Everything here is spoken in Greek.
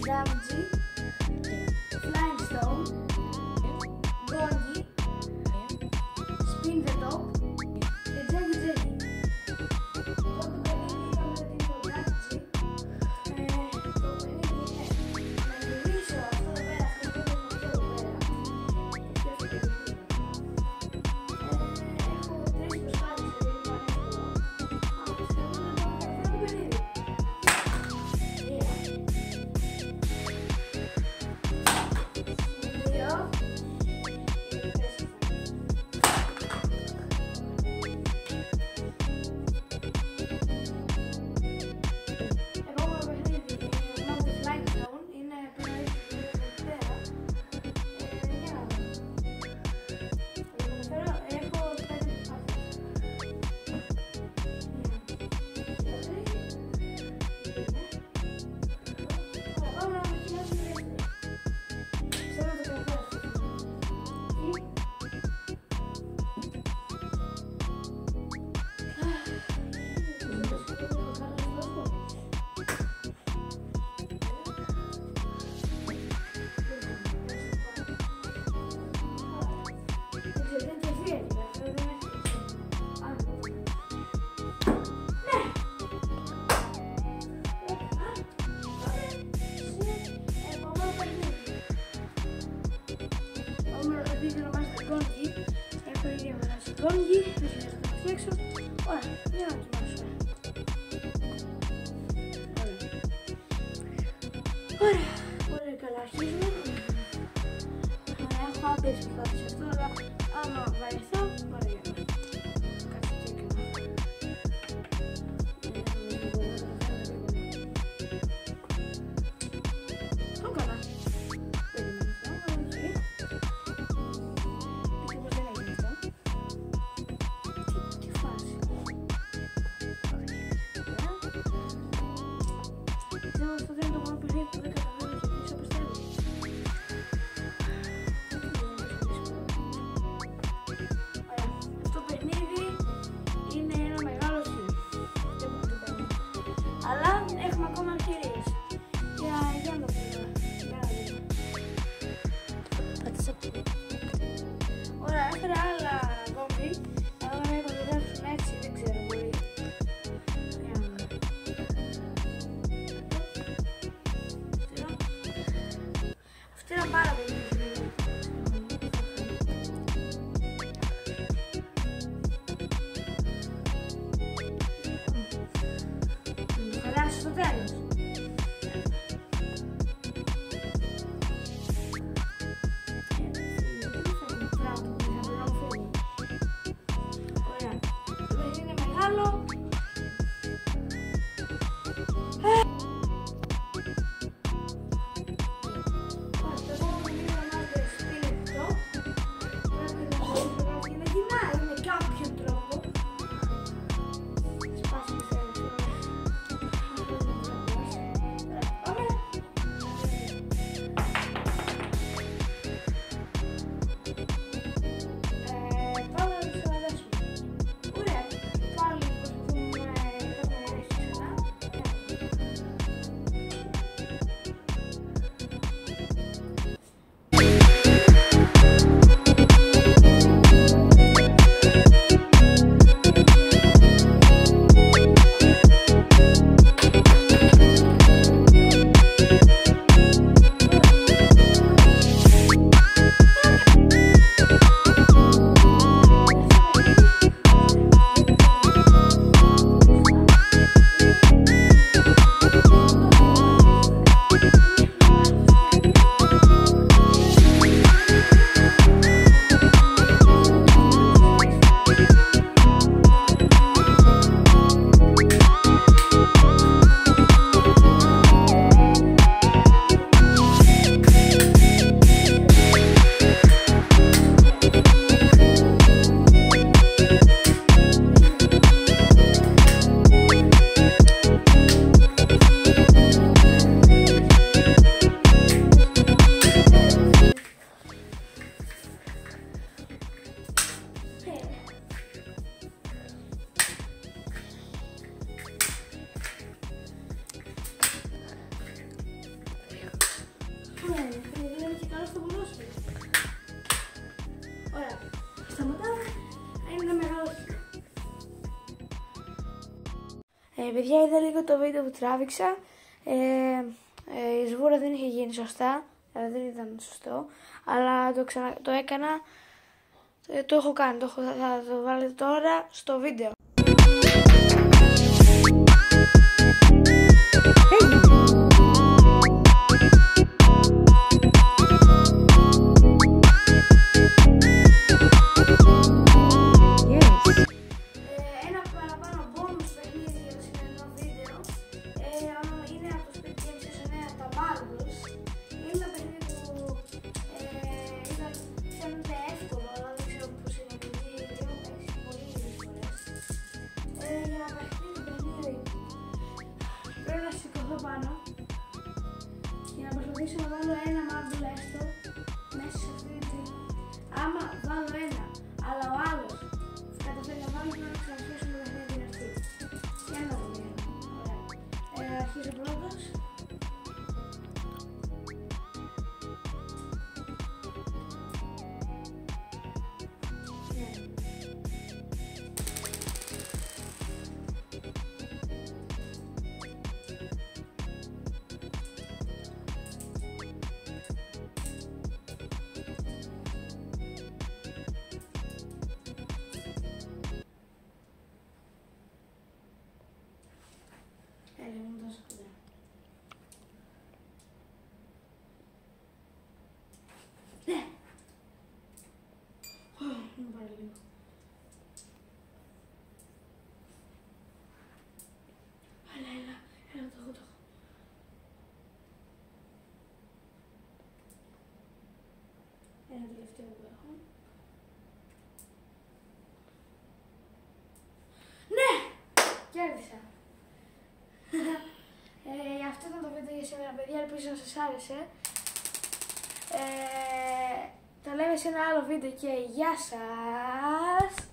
Damage, Flying Stone, Gongi, Spin the Top και Jaggy Jaggy. Πρώτο παιχνίδι είχαμε την Damage. Το παιχνίδι είναι να γυρίσω αυτό εδώ πέρα, αυτό το παιχνίδι εδώ πέρα. Έχω 3 προσπάθειες, δηλαδή είναι πανεύκολο. Αλλά πιστεύω να το κάνω αυτό το παιχνίδι. Gongi, δεν χρειάζεται να το φτιάξω. Ωραία, για να δοκιμάσω. Ωραία, πολύ καλά αρχίζουμε. Ωραία, έχω άπειρες προσπάθειες αυτό, αλλά άμα βαρεθώ, ωραία. Κάτσε τι έκανα. Το έκανα. Αλλά έχουμε ακόμα ευκαιρίες. Για να δούμε. Ωραία, έφερα άλλα κόμπι. Αλλά δεν έχω δουλέψουν έτσι, δεν ξέρω πολύ. Αυτή ήταν πάρα πολύ. Στο τέλος. Ωραία. Το παιχνίδι είναι μεγάλο. Το επόμενο βίντεο Παιδιά, είδα λίγο το βίντεο που τράβηξα. Η σβούρα δεν είχε γίνει σωστά, δεν ήταν σωστό, αλλά το έκανα, το έχω κάνει, θα το βάλετε τώρα στο βίντεο. Πάνω για να προσπαθήσω να βάλω ένα μάρμπλ έστω μέσα σε αυτή τη... Άμα βάλω ένα, αλλά ο άλλος καταφέρει να βάλω, να ξαναρχίσουμε το παιχνίδι αυτή. Για να δούμε. Ωραία. Αρχίζω πρώτος. Μου δώσω κοντά. Ναι! Μου πάρει λίγο. Έλα, το έχω. Ένα τελευταίο που έχω. Ναι! Κέρδισα. Αυτό ήταν το βίντεο για σήμερα, παιδιά, ελπίζω να σας άρεσε. Τα λέμε σε ένα άλλο βίντεο και γεια σας!